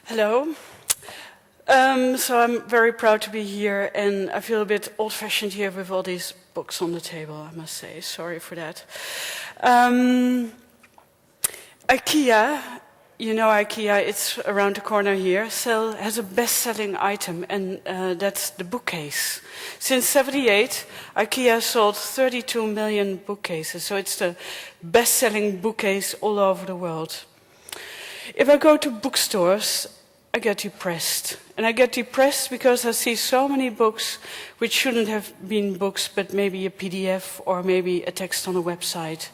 Hello. So I'm very proud to be here, and I feel a bit old-fashioned here with all these books on the table, I must say. Sorry for that. IKEA, you know IKEA, it's around the corner here, has a best-selling item, and that's the bookcase. Since '78, IKEA sold 32 million bookcases, so it's the best-selling bookcase all over the world. If I go to bookstores, I get depressed. And I get depressed because I see so many books which shouldn't have been books, but maybe a PDF or maybe a text on a website.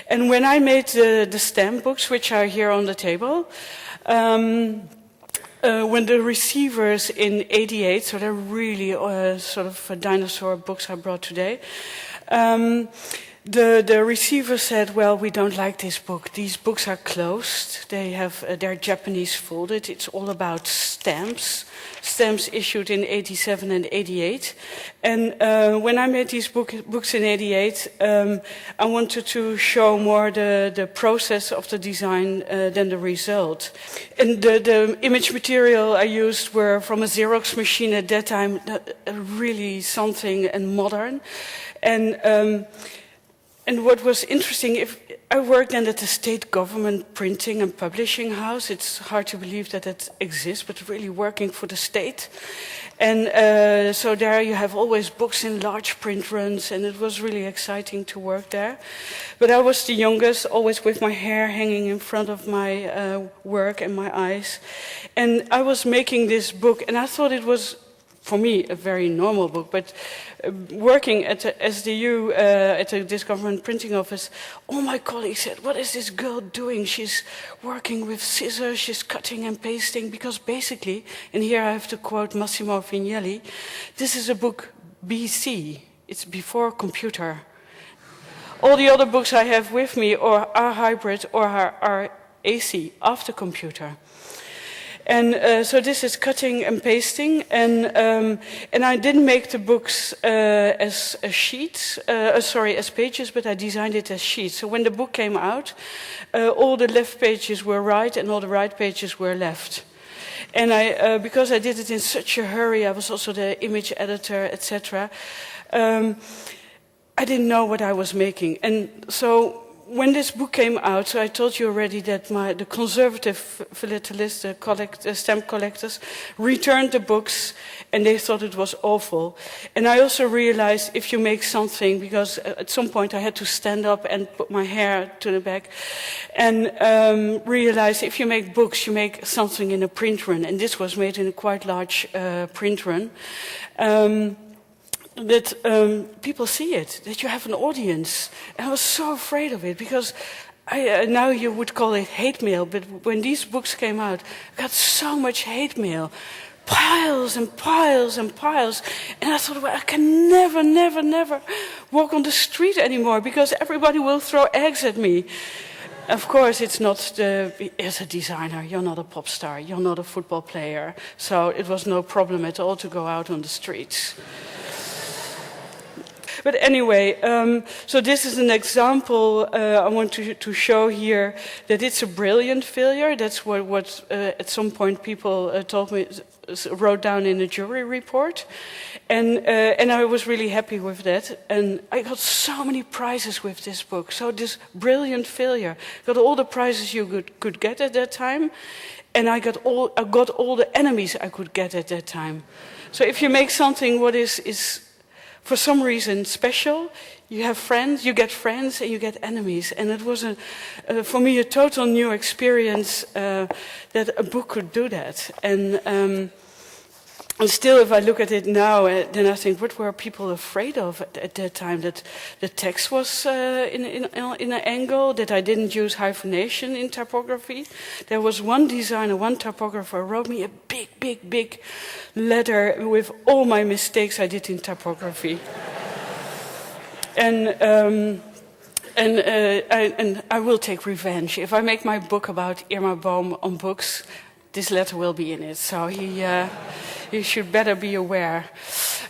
And when I made the stamp books, which are here on the table, when the receivers in '88, so they're really sort of dinosaur books I brought today, the receiver said, well, we don't like this book. These books are closed. They're Japanese folded. It's all about stamps issued in '87 and '88. And when I made these books in '88, I wanted to show more the process of the design than the result. And the image material I used were from a Xerox machine at that time, really something and modern. And what was interesting, I worked then at the state government printing and publishing house. It's hard to believe that it exists, but really working for the state. And so there you have always books in large print runs, and it was really exciting to work there. But I was the youngest, always with my hair hanging in front of my work and my eyes. And I was making this book, and I thought it was, for me, a very normal book, but working at the SDU, at this government printing office, all my colleagues said, what is this girl doing? She's working with scissors, she's cutting and pasting, because basically, and here I have to quote Massimo Vignelli, this is a book BC, it's before computer. All the other books I have with me are hybrid or are AC, after computer. And so this is cutting and pasting, and I didn't make the books as sheets, as pages, but I designed it as sheets. So when the book came out, all the left pages were right and all the right pages were left. And because I did it in such a hurry, I was also the image editor, etc. I didn't know what I was making, and so when this book came out, so I told you already that the conservative philatelists, the stamp collectors, returned the books and they thought it was awful. And I also realized if you make something, because at some point I had to stand up and put my hair to the back, and realize if you make books, you make something in a print run. And this was made in a quite large print run. That people see it, that you have an audience. And I was so afraid of it, because now you would call it hate mail, but when these books came out, I got so much hate mail, piles and piles and piles, and I thought, well, I can never walk on the street anymore, because everybody will throw eggs at me. Of course, it's not as a designer, you're not a pop star, you're not a football player, so it was no problem at all to go out on the streets. But anyway, so this is an example I want to show here, that it's a brilliant failure. That's what at some point people told me, wrote down in a jury report. And I was really happy with that. And I got so many prizes with this book. So this brilliant failure, got all the prizes you could get at that time. And I got all the enemies I could get at that time. So if you make something what is for some reason special, you have friends, you get friends, and you get enemies. And it was, for me, a total new experience that a book could do that. And still, if I look at it now, then I think, what were people afraid of at that time? That the text was in an angle, that I didn't use hyphenation in typography. There was one designer, one typographer, wrote me a big letter with all my mistakes I did in typography. And I will take revenge. If I make my book about Irma Boom on books, this letter will be in it. So you should better be aware.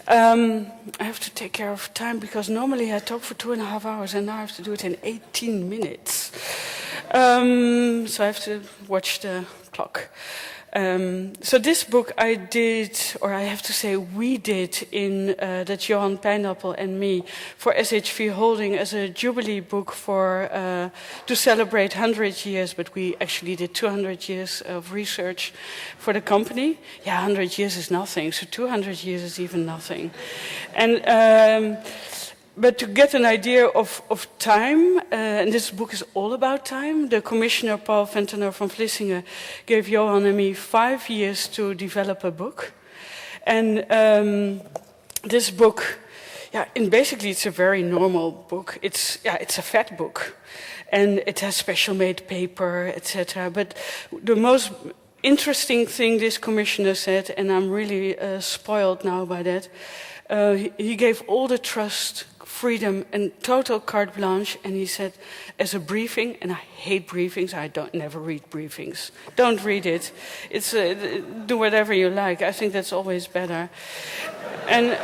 I have to take care of time, because normally I talk for 2.5 hours and now I have to do it in 18 minutes. So I have to watch the clock. epoch. So this book I did, or I have to say we did, in that's Johan Pineapple and me, for SHV Holding as a jubilee book for to celebrate 100 years, but we actually did 200 years of research for the company. Yeah, 100 years is nothing, so 200 years is even nothing. And but to get an idea of time, and this book is all about time, the commissioner Paul Ventener van Vlissingen gave Johan and me 5 years to develop a book. And this book, basically it's a very normal book. It's a fat book. And it has special made paper, etc. But the most interesting thing this commissioner said, and I'm really spoiled now by that, he gave all the trust, freedom and total carte blanche, and he said, as a briefing, and I hate briefings, I never read briefings. Don't read it. It's do whatever you like. I think that's always better. And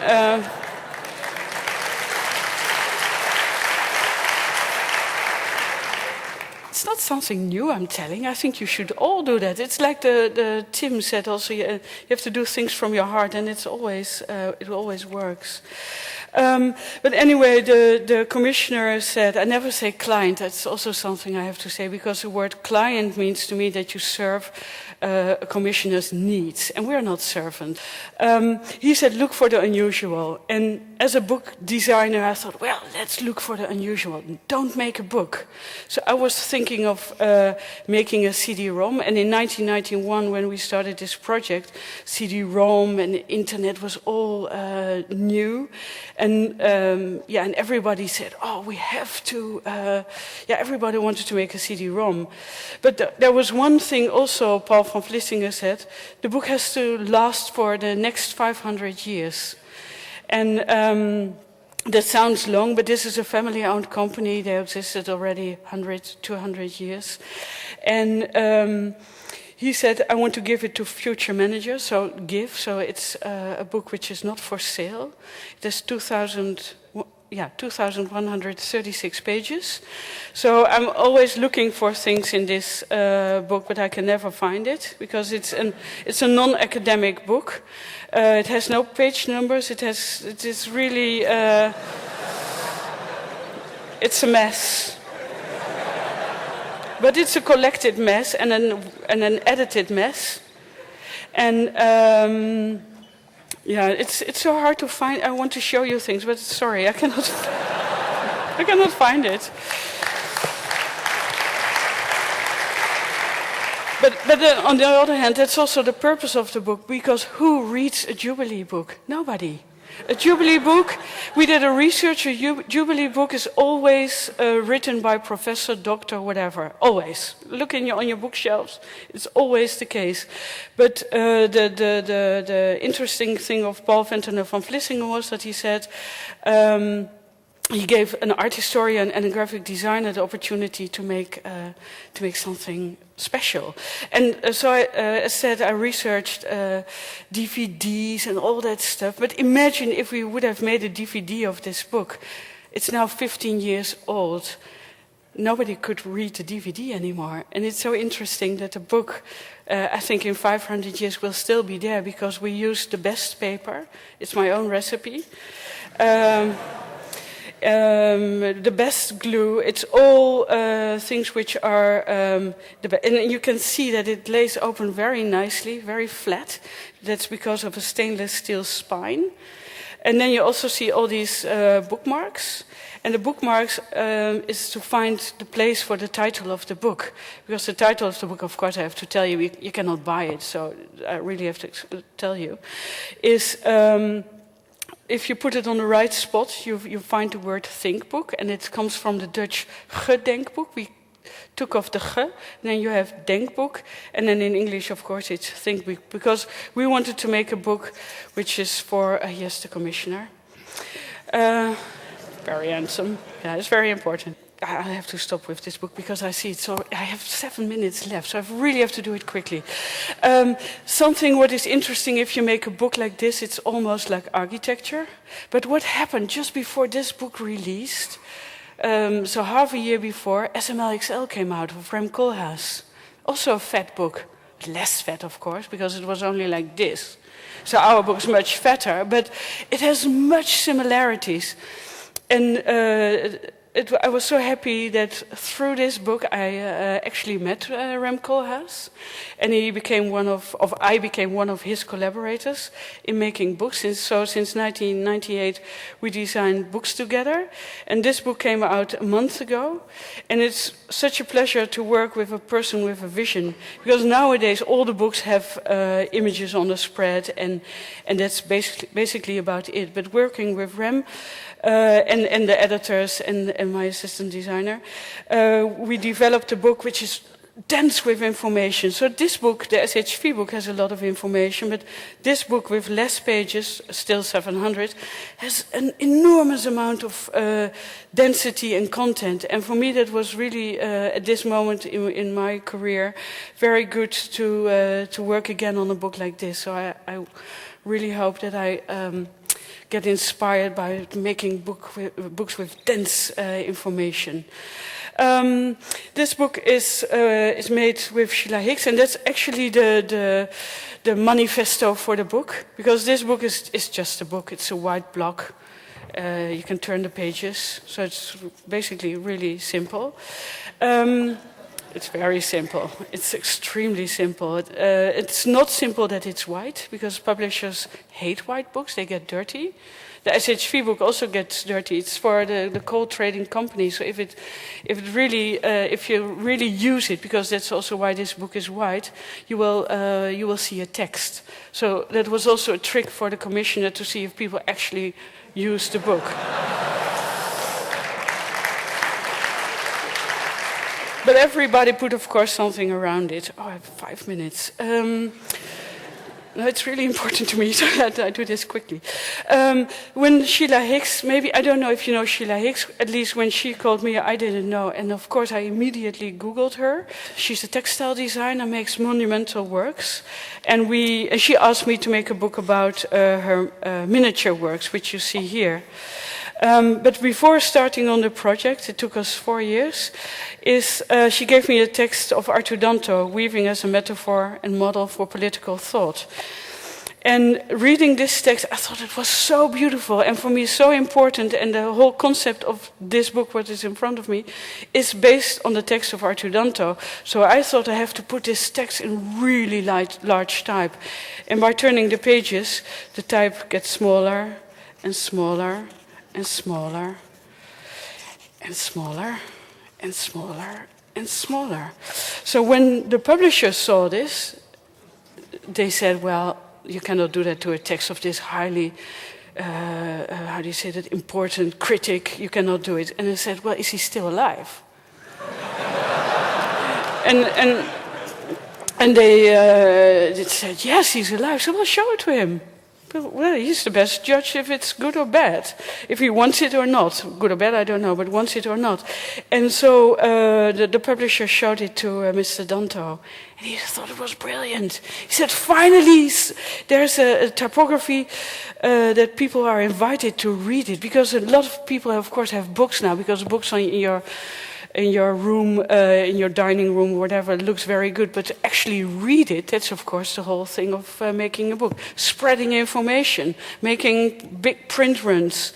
it's not something new I'm telling. I think you should all do that. It's like the Tim said also, you have to do things from your heart, and it always works. But anyway, the commissioner said, I never say client, that's also something I have to say, because the word client means to me that you serve a commissioner's needs, and we're not servants. He said, look for the unusual. And as a book designer, I thought, well, let's look for the unusual. Don't make a book. So I was thinking of making a CD-ROM, and in 1991, when we started this project, CD-ROM and the internet was all new. And and everybody said, oh, we have to, everybody wanted to make a CD-ROM. But there was one thing also Paul van Vlissingen said, the book has to last for the next 500 years. And that sounds long, but this is a family-owned company. They existed already 100, 200 years. And he said, I want to give it to future managers, so it's a book which is not for sale. It has 2,136 pages. So I'm always looking for things in this book, but I can never find it, because it's a non-academic book. It has no page numbers, it is really, it's a mess. But it's a collected mess and an edited mess. And it's so hard to find. I want to show you things, but sorry, I cannot find it. But on the other hand, that's also the purpose of the book, because who reads a Jubilee book? Nobody. A Jubilee book, we did a research, a Jubilee book is always written by professor, doctor, whatever, always. Look on your bookshelves, it's always the case. But the interesting thing of Paul Ventener van Vlissingen was that he said, he gave an art historian and a graphic designer the opportunity to make something special. And so I said, I researched DVDs and all that stuff. But imagine if we would have made a DVD of this book. It's now 15 years old. Nobody could read the DVD anymore. And it's so interesting that the book, I think in 500 years will still be there, because we use the best paper. It's my own recipe. The best glue, it's all things which are, and you can see that it lays open very nicely, very flat. That's because of a stainless steel spine. And then you also see all these bookmarks. And the bookmarks is to find the place for the title of the book. Because the title of the book, of course, I have to tell you, you cannot buy it, so I really have to tell you, is... if you put it on the right spot, you find the word thinkbook, and it comes from the Dutch gedenkboek. We took off the ge, and then you have denkboek, and then in English, of course, it's thinkbook, because we wanted to make a book which is for, yes, the commissioner. Very handsome. Yeah, it's very important. I have to stop with this book because I see it, so I have 7 minutes left, so I really have to do it quickly. Something what is interesting, if you make a book like this, it's almost like architecture. But what happened just before this book released, so half a year before, SML XL came out of Rem Koolhaas. Also a fat book, less fat, of course, because it was only like this. So our book is much fatter, but it has much similarities. And I was so happy that through this book I actually met Rem Koolhaas, and I became one of his collaborators in making books. So since 1998 we designed books together, and this book came out a month ago, and it's such a pleasure to work with a person with a vision, because nowadays all the books have images on the spread, and that's basically about it. But working with Rem and the editors and my assistant designer, we developed a book which is dense with information. So this book, the SHV book, has a lot of information, but this book with less pages, still 700, has an enormous amount of density and content. And for me that was really, at this moment in my career, very good to work again on a book like this. So I really hope that I get inspired by making books with dense information. This book is made with Sheila Hicks, and that's actually the manifesto for the book, because this book is just a book. It's a white block. You can turn the pages, so it's basically really simple. It's very simple. It's extremely simple. It's not simple that it's white, because publishers hate white books. They get dirty. The SHV book also gets dirty. It's for the coal trading company. So if you really use it, because that's also why this book is white, you will see a text. So that was also a trick for the commissioner to see if people actually use the book. But everybody put, of course, something around it. Oh, I have 5 minutes. No, it's really important to me, so that I do this quickly. When Sheila Hicks, maybe, I don't know if you know Sheila Hicks, at least when she called me, I didn't know. And of course, I immediately Googled her. She's a textile designer, makes monumental works. And she asked me to make a book about her miniature works, which you see here. But before starting on the project, it took us 4 years, she gave me a text of Artudanto, weaving as a metaphor and model for political thought. And reading this text, I thought it was so beautiful, and for me so important, and the whole concept of this book, what is in front of me, is based on the text of Artudanto. So I thought I have to put this text in really large type. And by turning the pages, the type gets smaller and smaller and smaller, and smaller, and smaller, and smaller. So when the publishers saw this, they said, well, you cannot do that to a text of this highly, how do you say that, important critic, you cannot do it. And I said, well, is he still alive? and they said, yes, he's alive, so we'll show it to him. Well, he's the best judge if it's good or bad, if he wants it or not. Good or bad, I don't know, but wants it or not. And so the publisher showed it to Mr. Danto, and he thought it was brilliant. He said, finally, there's a typography that people are invited to read it, because a lot of people, of course, have books now, because books are in your room, in your dining room, whatever, it looks very good, but to actually read it, that's of course the whole thing of making a book. Spreading information, making big print runs.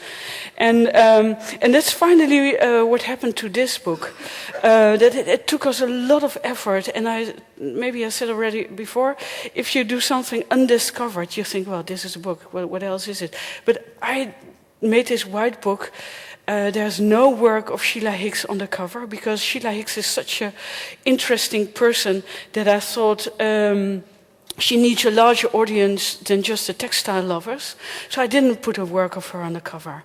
And that's finally what happened to this book. That it took us a lot of effort, and maybe I said already before, if you do something undiscovered, you think, well, this is a book, well, what else is it? But I made this white book. There's no work of Sheila Hicks on the cover, because Sheila Hicks is such an interesting person that I thought she needs a larger audience than just the textile lovers. So I didn't put a work of her on the cover.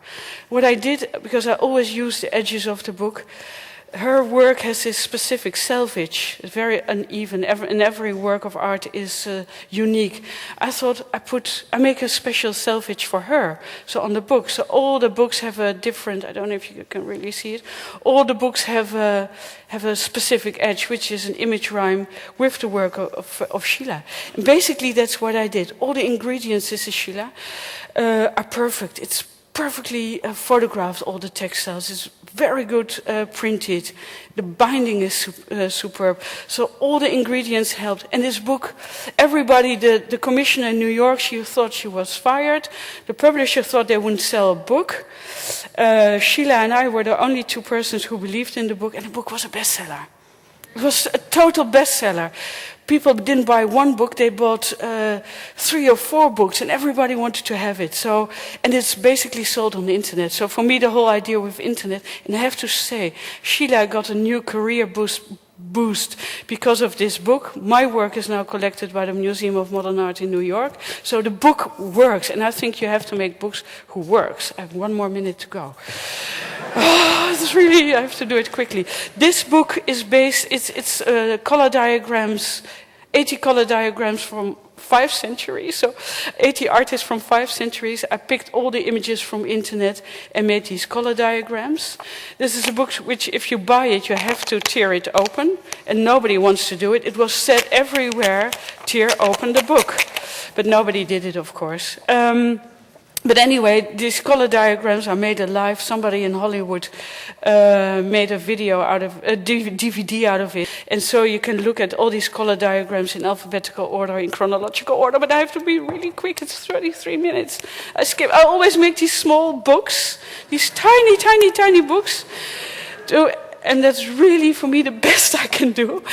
What I did, because I always use the edges of the book, her work has this specific selvage. It's very uneven, and every work of art is unique. I thought I make a special selvage for her, so on the book. So all the books have a different, I don't know if you can really see it, all the books have a specific edge, which is an image rhyme with the work of Sheila. And basically that's what I did. All the ingredients, this is Sheila, are perfect. It's perfectly photographed, all the textiles. It's very good printed. The binding is superb. So all the ingredients helped. And this book, everybody, the commissioner in New York, she thought she was fired. The publisher thought they wouldn't sell a book. Sheila and I were the only two persons who believed in the book, and the book was a bestseller. It was a total bestseller. People didn't buy one book, they bought 3 or 4 books, and everybody wanted to have it. So, and it's basically sold on the internet. So for me, the whole idea with internet, and I have to say, Sheila got a new career boost because of this book. My work is now collected by the Museum of Modern Art in New York. So the book works, and I think you have to make books who works. I have 1 more minute to go. It's really, I have to do it quickly. This book is based, it's color diagrams, 80 color diagrams from 5 centuries, so 80 artists from 5 centuries. I picked all the images from internet and made these color diagrams. This is a book which, if you buy it, you have to tear it open, and nobody wants to do it. It was said everywhere, tear open the book, but nobody did it, of course. But anyway, these color diagrams are made alive. Somebody in Hollywood made a video out of a DVD out of it, and so you can look at all these color diagrams in alphabetical order, in chronological order. But I have to be really quick. It's 33 minutes. I always make these small books, these tiny, tiny, tiny books. And that's really, for me, the best I can do,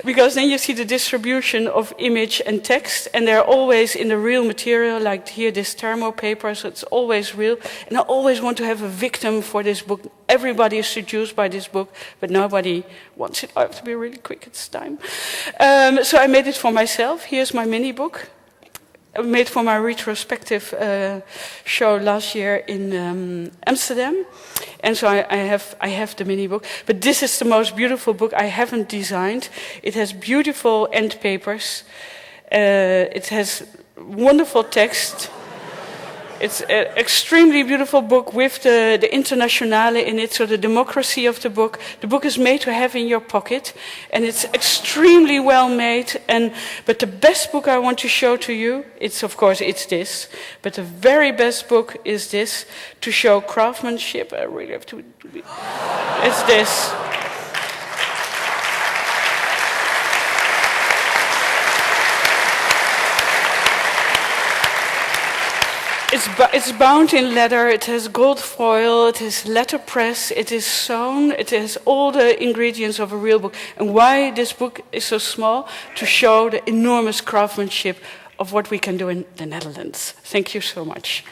because then you see the distribution of image and text, and they're always in the real material, like here, this thermo paper, so it's always real. And I always want to have a victim for this book. Everybody is seduced by this book, but nobody wants it. I have to be really quick, it's time. So I made it for myself. Here's my mini book. I made for my retrospective show last year in Amsterdam, and so I have the mini book. But this is the most beautiful book I haven't designed. It has beautiful end papers. It has wonderful text. It's an extremely beautiful book with the Internationale in it, so the democracy of the book. The book is made to have in your pocket, and it's extremely well made. But the best book I want to show to you, it's this. But the very best book is this, to show craftsmanship. I really have to be. It's this. It's bound in leather, it has gold foil, it has letterpress, it is sewn, it has all the ingredients of a real book. And why this book is so small? To show the enormous craftsmanship of what we can do in the Netherlands. Thank you so much.